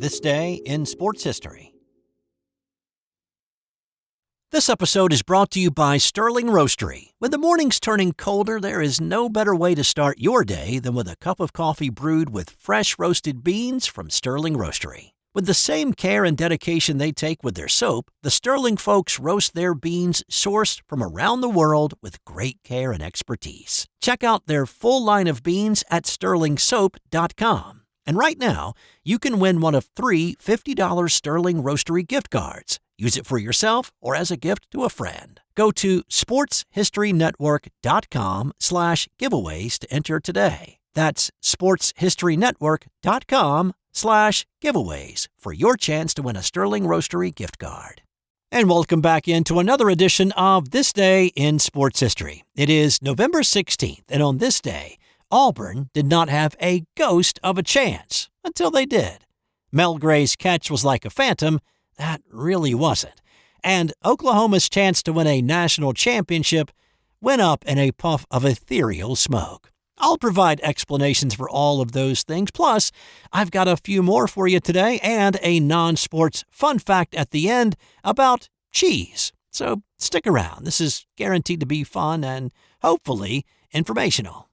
This Day in Sports History. This episode is brought to you by Sterling Roastery. When the morning's turning colder, there is no better way to start your day than with a cup of coffee brewed with fresh roasted beans from Sterling Roastery. With the same care and dedication they take with their soap, the Sterling folks roast their beans sourced from around the world with great care and expertise. Check out their full line of beans at sterlingsoap.com. And right now, you can win one of 3 $50 Sterling Roastery gift cards. Use it for yourself or as a gift to a friend. Go to sportshistorynetwork.com/giveaways to enter today. That's sportshistorynetwork.com/giveaways for your chance to win a Sterling Roastery gift card. And welcome back into another edition of This Day in Sports History. It is November 16th, and on this day, Auburn did not have a ghost of a chance until they did. Mel Gray's catch was like a phantom. That really wasn't. And Oklahoma's chance to win a national championship went up in a puff of ethereal smoke. I'll provide explanations for all of those things. Plus, I've got a few more for you today and a non-sports fun fact at the end about cheese. So stick around. This is guaranteed to be fun and hopefully informational.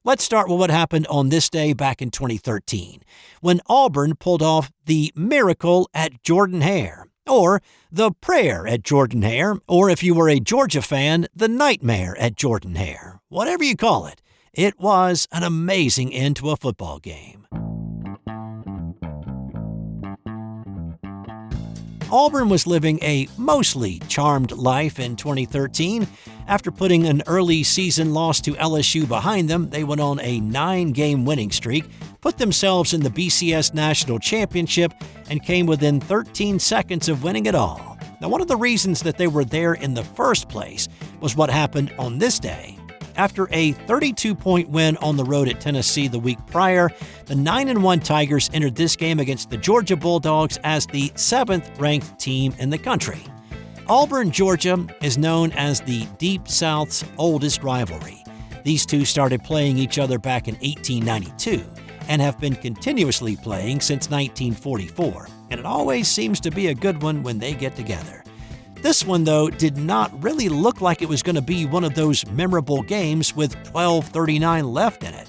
Let's start with what happened on this day back in 2013, when Auburn pulled off the miracle at Jordan-Hare, or the prayer at Jordan-Hare, or if you were a Georgia fan, the nightmare at Jordan-Hare. Whatever you call it, it was an amazing end to a football game. Auburn was living a mostly charmed life in 2013. After putting an early season loss to LSU behind them, they went on a 9-game winning streak, put themselves in the BCS National Championship, and came within 13 seconds of winning it all. Now, one of the reasons that they were there in the first place was what happened on this day. After a 32-point win on the road at Tennessee the week prior, the 9-1 Tigers entered this game against the Georgia Bulldogs as the 7th-ranked team in the country. Auburn, Georgia is known as the Deep South's oldest rivalry. These two started playing each other back in 1892 and have been continuously playing since 1944, and it always seems to be a good one when they get together. This one, though, did not really look like it was going to be one of those memorable games with 12:39 left in it.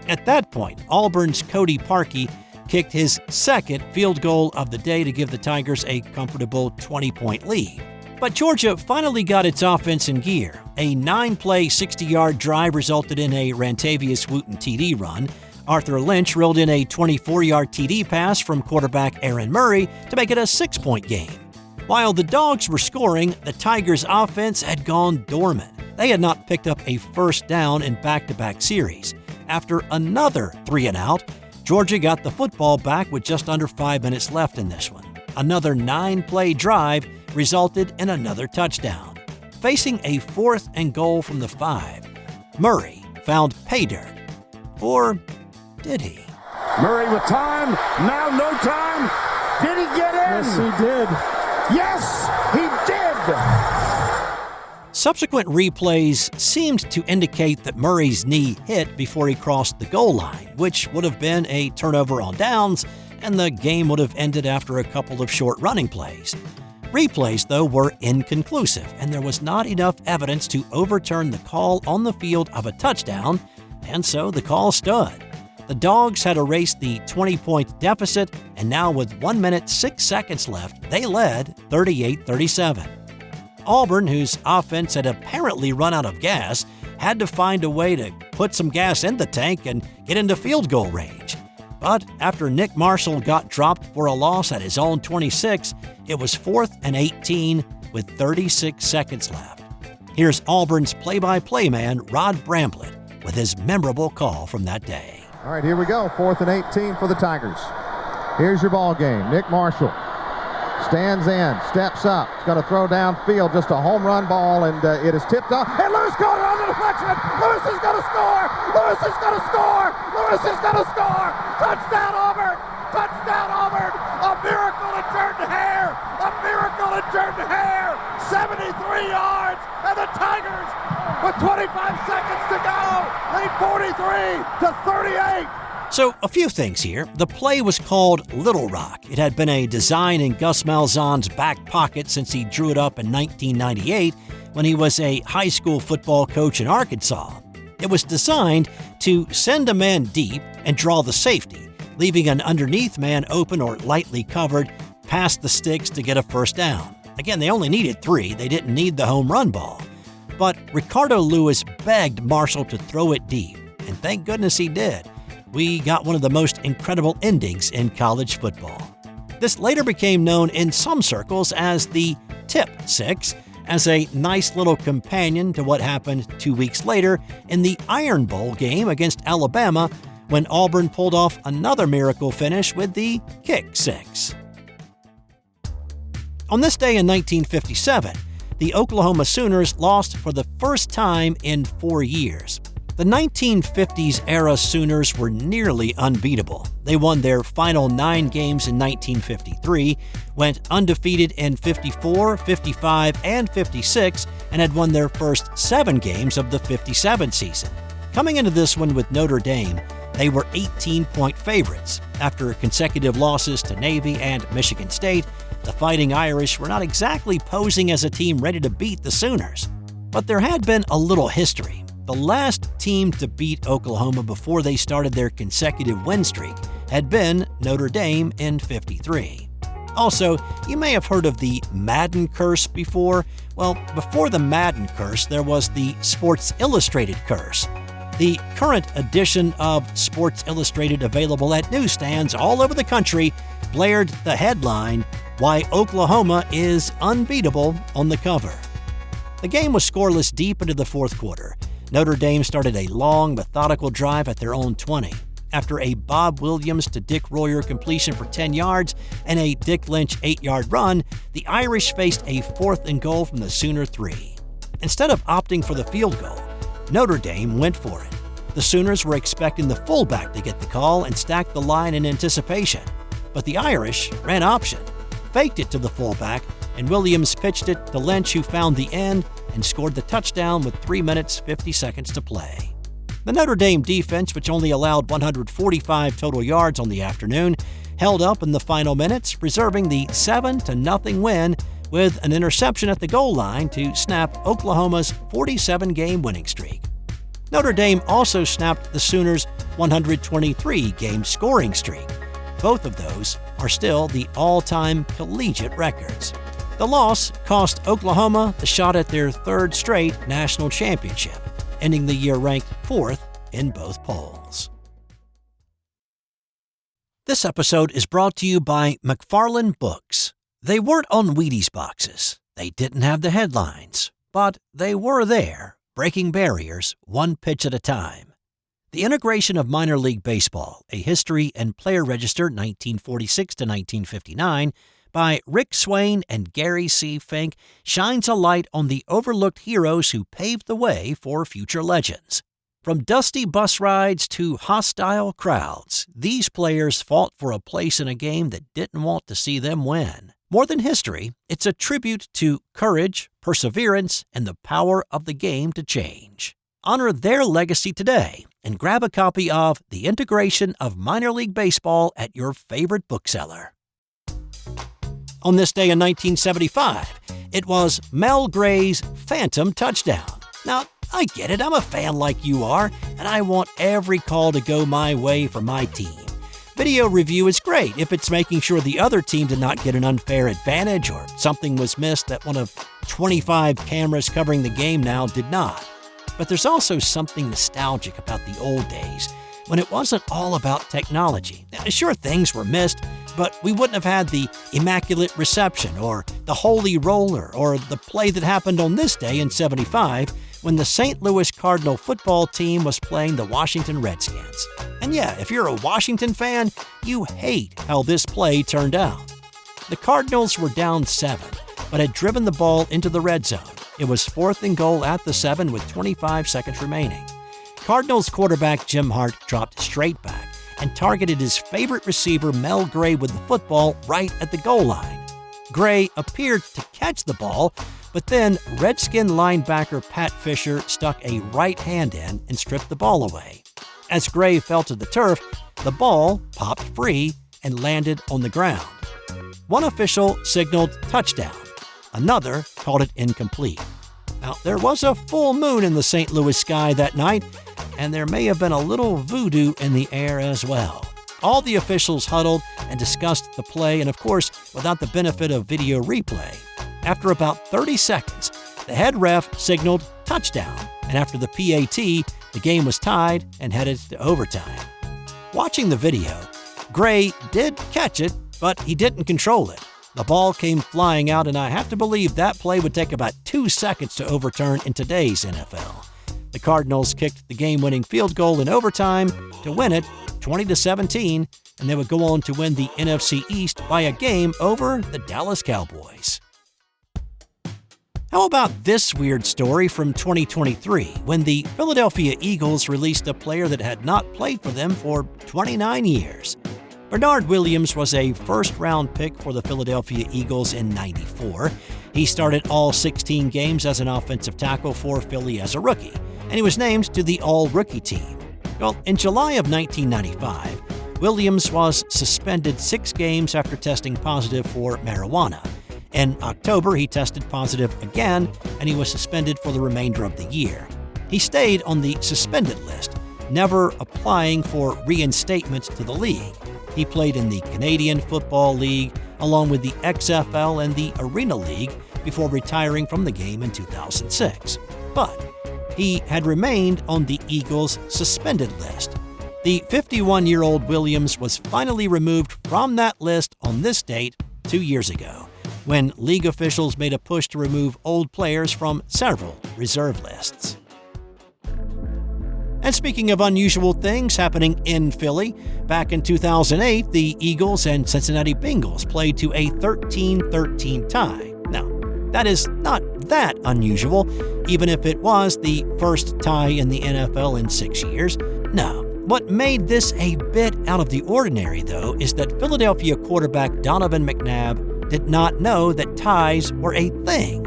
At that point, Auburn's Cody Parkey kicked his second field goal of the day to give the Tigers a comfortable 20-point lead. But Georgia finally got its offense in gear. A 9-play, 60-yard drive resulted in a Rantavius Wooten TD run. Arthur Lynch reeled in a 24-yard TD pass from quarterback Aaron Murray to make it a 6-point game. While the Dogs were scoring, the Tigers' offense had gone dormant. They had not picked up a first down in back-to-back series. After another 3-and-out, Georgia got the football back with just under 5 minutes left in this one. Another 9-play drive resulted in another touchdown. Facing a 4th and goal from the 5, Murray found pay dirt. Or did he? Murray with time, now no time. Did he get in? Yes, he did. Yes, he did! Subsequent replays seemed to indicate that Murray's knee hit before he crossed the goal line, which would have been a turnover on downs, and the game would have ended after a couple of short running plays. Replays, though, were inconclusive, and there was not enough evidence to overturn the call on the field of a touchdown, and so the call stood. The Dogs had erased the 20-point deficit, and now with 1 minute 6 seconds left, they led 38-37. Auburn, whose offense had apparently run out of gas, had to find a way to put some gas in the tank and get into field goal range. But after Nick Marshall got dropped for a loss at his own 26, it was 4th and 18 with 36 seconds left. Here's Auburn's play-by-play man, Rod Bramblett, with his memorable call from that day. All right, here we go. 4th and 18 for the Tigers. Here's your ball game. Nick Marshall stands in, steps up. He's going to throw downfield, just a home run ball, and it is tipped off. And Lewis caught it on the deflection. Lewis is going to score. Lewis is going to score. Lewis is going to score. Touchdown, Auburn. Touchdown, Auburn. A miracle at Jordan-Hare. A miracle at Jordan-Hare. 73 yards, and the Tigers, with 25 seconds to go, lead 43-38. So, a few things here. The play was called Little Rock. It had been a design in Gus Malzahn's back pocket since he drew it up in 1998 when he was a high school football coach in Arkansas. It was designed to send a man deep and draw the safety, leaving an underneath man open or lightly covered past the sticks to get a first down. Again, they only needed 3. They didn't need the home run ball. But Ricardo Lewis begged Marshall to throw it deep, and thank goodness he did. We got one of the most incredible endings in college football. This later became known in some circles as the Tip Six, as a nice little companion to what happened 2 weeks later in the Iron Bowl game against Alabama when Auburn pulled off another miracle finish with the Kick Six. On this day in 1957, the Oklahoma Sooners lost for the first time in 4 years. The 1950s-era Sooners were nearly unbeatable. They won their final 9 games in 1953, went undefeated in 54, 55, and 56, and had won their first 7 games of the 57 season. Coming into this one with Notre Dame, they were 18-point favorites. After consecutive losses to Navy and Michigan State, the Fighting Irish were not exactly posing as a team ready to beat the Sooners. But there had been a little history. The last team to beat Oklahoma before they started their consecutive win streak had been Notre Dame in '53. Also, you may have heard of the Madden curse before. Well, before the Madden curse, there was the Sports Illustrated curse. The current edition of Sports Illustrated, available at newsstands all over the country, blared the headline, "Why Oklahoma is Unbeatable," on the cover. The game was scoreless deep into the fourth quarter. Notre Dame started a long, methodical drive at their own 20. After a Bob Williams to Dick Royer completion for 10 yards and a Dick Lynch 8-yard run, the Irish faced a 4th and goal from the Sooner 3. Instead of opting for the field goal, Notre Dame went for it. The Sooners were expecting the fullback to get the call and stack the line in anticipation. But the Irish ran option, faked it to the fullback, and Williams pitched it to Lynch, who found the end and scored the touchdown with 3 minutes, 50 seconds to play. The Notre Dame defense, which only allowed 145 total yards on the afternoon, held up in the final minutes, preserving the 7-0 win with an interception at the goal line to snap Oklahoma's 47-game winning streak. Notre Dame also snapped the Sooners' 123-game scoring streak. Both of those are still the all-time collegiate records. The loss cost Oklahoma the shot at their 3rd straight national championship, ending the year ranked 4th in both polls. This episode is brought to you by McFarland Books. They weren't on Wheaties boxes. They didn't have the headlines, but they were there, breaking barriers one pitch at a time. The Integration of Minor League Baseball, A History and Player Register 1946 to 1959, by Rick Swain and Gary C. Fink, shines a light on the overlooked heroes who paved the way for future legends. From dusty bus rides to hostile crowds, these players fought for a place in a game that didn't want to see them win. More than history, it's a tribute to courage, perseverance, and the power of the game to change. Honor their legacy today and grab a copy of The Integration of Minor League Baseball at your favorite bookseller. On this day in 1975, it was Mel Gray's phantom touchdown. Now, I get it, I'm a fan like you are, and I want every call to go my way for my team. Video review is great if it's making sure the other team did not get an unfair advantage or something was missed that one of 25 cameras covering the game now did not. But there's also something nostalgic about the old days, when it wasn't all about technology. Sure, things were missed, but we wouldn't have had the Immaculate Reception or the Holy Roller or the play that happened on this day in '75 when the St. Louis Cardinal football team was playing the Washington Redskins. And yeah, if you're a Washington fan, you hate how this play turned out. The Cardinals were down 7, but had driven the ball into the red zone. It was 4th and goal at the 7 with 25 seconds remaining. Cardinals quarterback Jim Hart dropped straight back and targeted his favorite receiver Mel Gray with the football right at the goal line. Gray appeared to catch the ball, but then Redskin linebacker Pat Fisher stuck a right hand in and stripped the ball away. As Gray fell to the turf, the ball popped free and landed on the ground. One official signaled touchdown. Another called it incomplete. Now, there was a full moon in the St. Louis sky that night, and there may have been a little voodoo in the air as well. All the officials huddled and discussed the play, and of course, without the benefit of video replay. After about 30 seconds, the head ref signaled touchdown, and after the PAT, the game was tied and headed to overtime. Watching the video, Gray did catch it, but he didn't control it. The ball came flying out, and I have to believe that play would take about 2 seconds to overturn in today's NFL. The Cardinals kicked the game-winning field goal in overtime to win it 20-17, and they would go on to win the NFC East by a game over the Dallas Cowboys. How about this weird story from 2023, when the Philadelphia Eagles released a player that had not played for them for 29 years? Bernard Williams was a first-round pick for the Philadelphia Eagles in '94. He started all 16 games as an offensive tackle for Philly as a rookie, and he was named to the All-Rookie team. Well, in July of 1995, Williams was suspended 6 games after testing positive for marijuana. In October, he tested positive again, and he was suspended for the remainder of the year. He stayed on the suspended list, never applying for reinstatement to the league. He played in the Canadian Football League, along with the XFL and the Arena League, before retiring from the game in 2006. But he had remained on the Eagles' suspended list. The 51-year-old Williams was finally removed from that list on this date 2 years ago, when league officials made a push to remove old players from several reserve lists. And speaking of unusual things happening in Philly, back in 2008, the Eagles and Cincinnati Bengals played to a 13-13 tie. Now, that is not that unusual, even if it was the first tie in the NFL in 6 years. No. What made this a bit out of the ordinary, though, is that Philadelphia quarterback Donovan McNabb did not know that ties were a thing.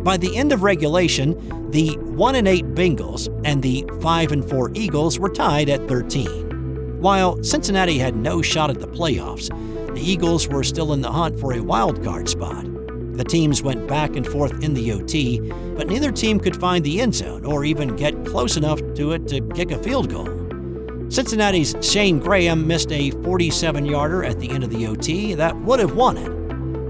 By the end of regulation, the 1-8 Bengals and the 5-4 Eagles were tied at 13. While Cincinnati had no shot at the playoffs, the Eagles were still in the hunt for a wild card spot. The teams went back and forth in the OT, but neither team could find the end zone or even get close enough to it to kick a field goal. Cincinnati's Shane Graham missed a 47-yarder at the end of the OT that would have won it.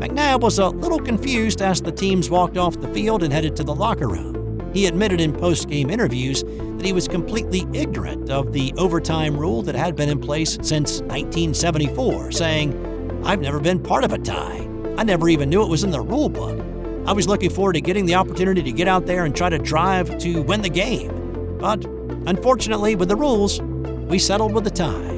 McNabb was a little confused as the teams walked off the field and headed to the locker room. He admitted in post-game interviews that he was completely ignorant of the overtime rule that had been in place since 1974, saying, "I've never been part of a tie. I never even knew it was in the rule book. I was looking forward to getting the opportunity to get out there and try to drive to win the game. But unfortunately, with the rules, we settled with a tie."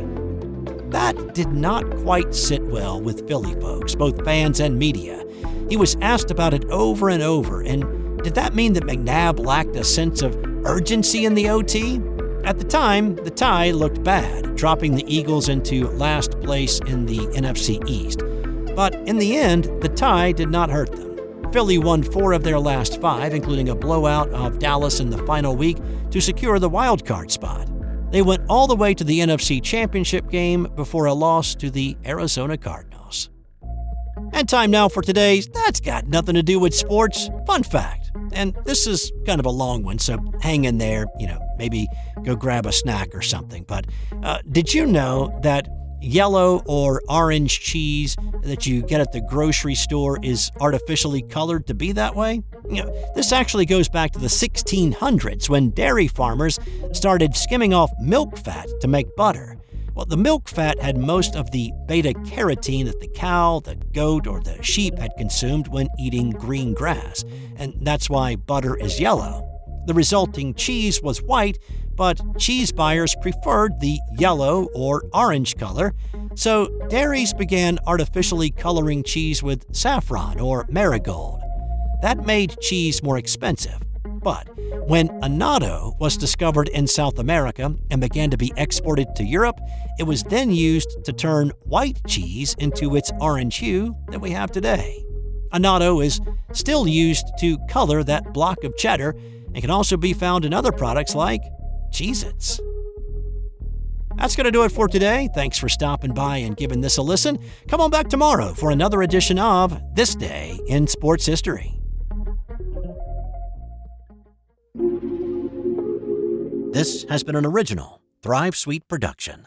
That did not quite sit well with Philly folks, both fans and media. He was asked about it over and over, and did that mean that McNabb lacked a sense of urgency in the OT? At the time, the tie looked bad, dropping the Eagles into last place in the NFC East. But in the end, the tie did not hurt them. Philly won 4 of their last 5, including a blowout of Dallas in the final week to secure the wild card spot. They went all the way to the NFC Championship game before a loss to the Arizona Cardinals. And time now for today's That's Got Nothing to Do with Sports fun fact. And this is kind of a long one, so hang in there, maybe go grab a snack or something. But did you know that yellow or orange cheese that you get at the grocery store is artificially colored to be that way? This actually goes back to the 1600s when dairy farmers started skimming off milk fat to make butter. Well, the milk fat had most of the beta-carotene that the cow, the goat, or the sheep had consumed when eating green grass, and that's why butter is yellow. The resulting cheese was white, but cheese buyers preferred the yellow or orange color, so dairies began artificially coloring cheese with saffron or marigold. That made cheese more expensive. But when annatto was discovered in South America and began to be exported to Europe, it was then used to turn white cheese into its orange hue that we have today. Annatto is still used to color that block of cheddar and can also be found in other products like Cheez-Its. That's going to do it for today. Thanks for stopping by and giving this a listen. Come on back tomorrow for another edition of This Day in Sports History. This has been an original Thrive Suite production.